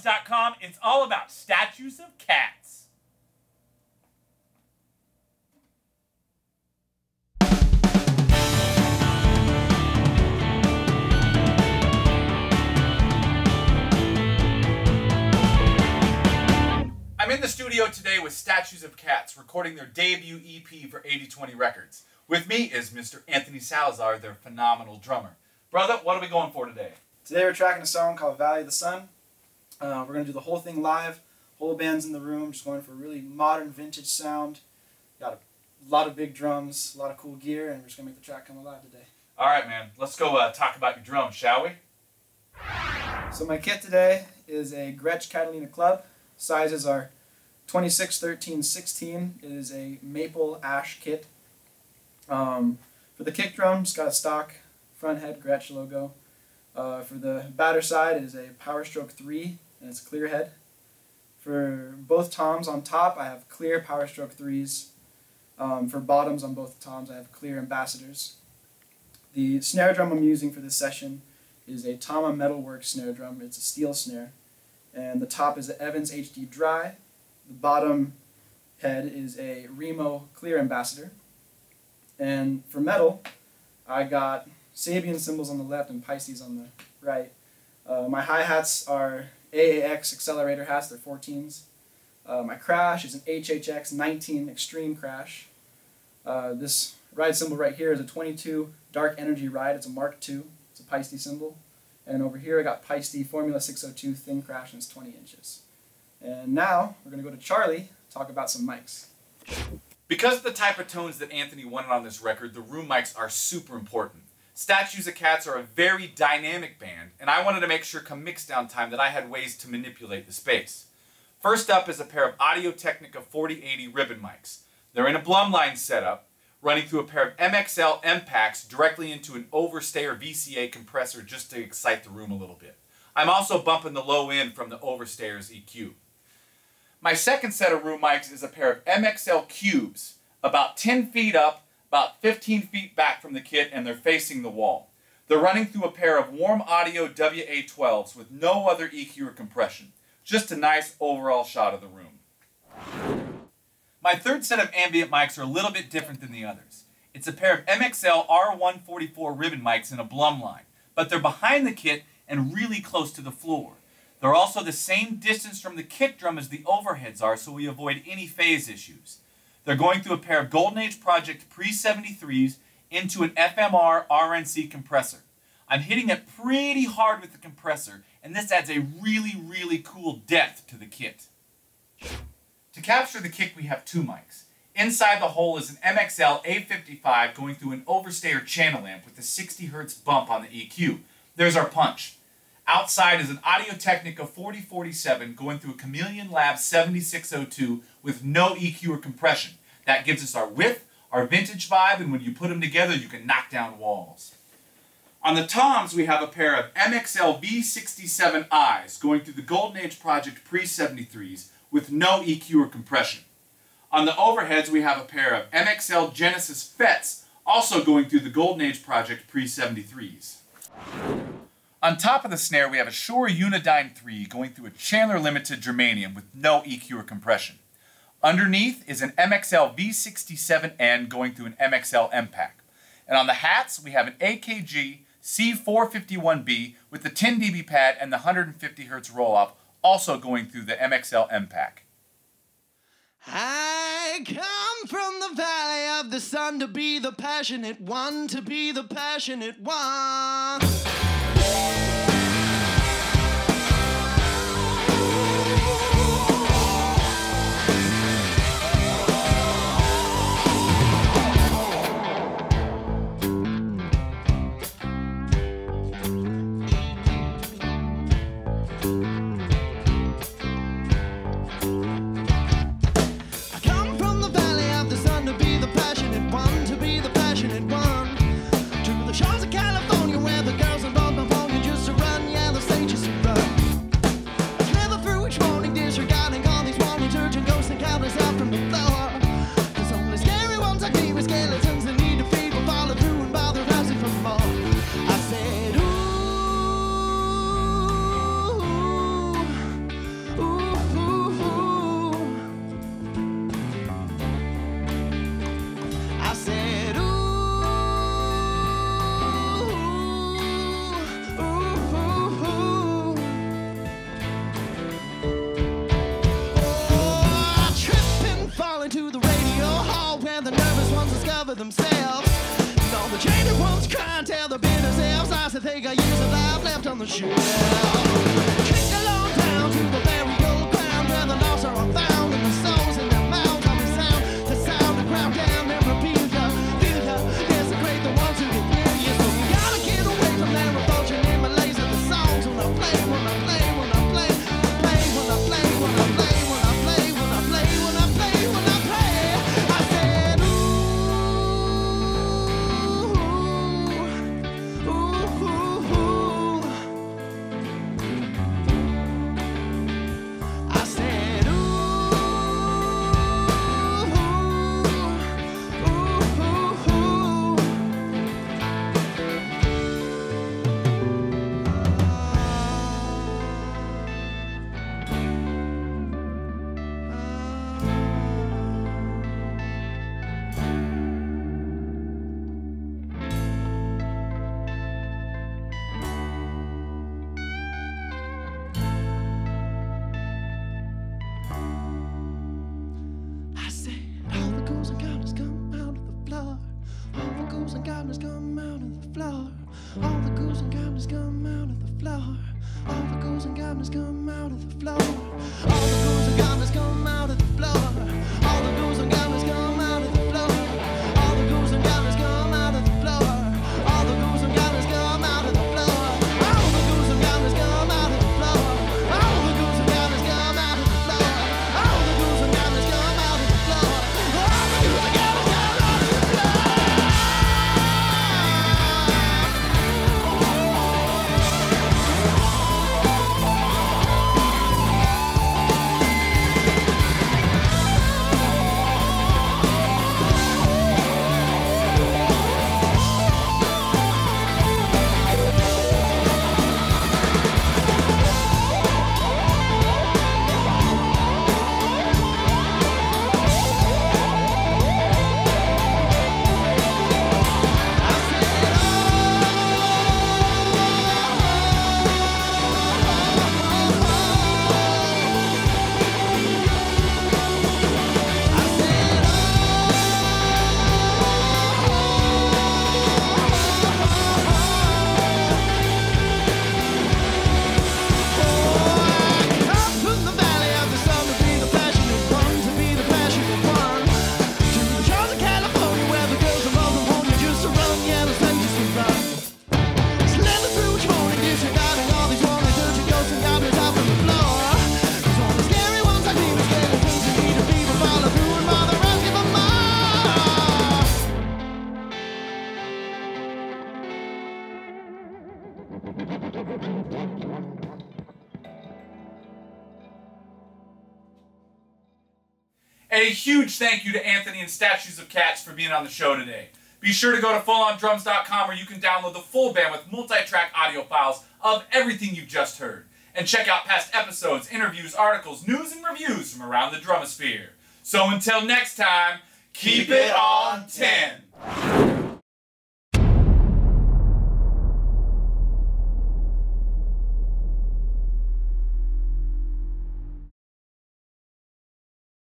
AnthonySalazar.com. It's all about statues of cats. I'm in the studio today with Statues of Cats, recording their debut EP for ep28 Records. With me is Mr. Anthony Salazar, their phenomenal drummer. Brother, what are we going for today? Today we're tracking a song called Valley of the Sun. We're going to do the whole thing live, whole band's in the room, just going for a really modern, vintage sound. Got a lot of big drums, a lot of cool gear, and we're just going to make the track come alive today. All right, man. Let's go talk about your drums, shall we? So my kit today is a Gretsch Catalina Club. Sizes are 26, 13, 16. It is a maple ash kit. For the kick drums, got a stock front head Gretsch logo. For the batter side, it is a Power Stroke 3, and it's a clear head. For both toms on top, I have clear Power Stroke 3s. For bottoms on both toms, I have clear Ambassadors. The snare drum I'm using for this session is a Tama Metalworks snare drum. It's a steel snare. And the top is an Evans HD Dry. The bottom head is a Remo Clear Ambassador. And for metal, I got Sabian cymbals on the left and Pisces on the right. My hi-hats are AAX accelerator hats, they're 14s. My crash is an HHX 19 Extreme Crash. This ride cymbal right here is a 22 Dark Energy Ride, it's a Mark II, it's a Pisces cymbal. And over here I got Pisces Formula 602 Thin Crash, and it's 20 inches. And now we're going to go to Charlie, talk about some mics. Because of the type of tones that Anthony wanted on this record, the room mics are super important. Statues of Cats are a very dynamic band, and I wanted to make sure come mixdown time that I had ways to manipulate the space. First up is a pair of Audio-Technica 4080 ribbon mics. They're in a Blumline setup, running through a pair of MXL M-Packs directly into an Overstayer VCA compressor just to excite the room a little bit. I'm also bumping the low end from the Overstayer's EQ. My second set of room mics is a pair of MXL Cubes, about 10 feet up, about 15 feet back from the kit, and they're facing the wall. They're running through a pair of Warm Audio WA12s with no other EQ or compression. Just a nice overall shot of the room. My third set of ambient mics are a little bit different than the others. It's a pair of MXL R144 ribbon mics in a Blumline, but they're behind the kit and really close to the floor. They're also the same distance from the kick drum as the overheads are, so we avoid any phase issues. They're going through a pair of Golden Age Project Pre-73s into an FMR RNC compressor. I'm hitting it pretty hard with the compressor, and this adds a really cool depth to the kit. To capture the kick, we have two mics. Inside the hole is an MXL A55 going through an Overstayer channel amp with a 60 Hz bump on the EQ. There's our punch. Outside is an Audio-Technica 4047 going through a Chameleon Lab 7602 with no EQ or compression. That gives us our width, our vintage vibe, and when you put them together, you can knock down walls. On the toms, we have a pair of MXL V67Is going through the Golden Age Project Pre-73s with no EQ or compression. On the overheads, we have a pair of MXL Genesis FETs also going through the Golden Age Project Pre-73s. On top of the snare, we have a Shure Unidyne 3 going through a Chandler Limited Germanium with no EQ or compression. Underneath is an MXL V67N going through an MXL M-Pack. And on the hats, we have an AKG C451B with the 10 dB pad and the 150 Hz roll-off also going through the MXL M-Pack. I come from the valley of the sun to be the passionate one, to be the passionate one. Shores of California where the girls are both my phone, you just All the ghouls and goblins come out of the floor. All the ghouls and goblins come out of the floor. All the ghouls and goblins come out of the floor. All the ghouls and goblins come out of the floor. All the ghouls and goblins come out of the floor. All the ghouls and goblins come out of the floor. All the ghouls and goblins come out of the floor. All the ghouls and goblins come out of the floor. All the ghouls and goblins come out of the floor. All the ghouls and goblins come out of the floor. A huge thank you to Anthony and Statues of Cats for being on the show today. Be sure to go to fullondrums.com where you can download the full bandwidth multi-track audio files of everything you've just heard. And check out past episodes, interviews, articles, news, and reviews from around the drumosphere. So until next time, keep it on 10.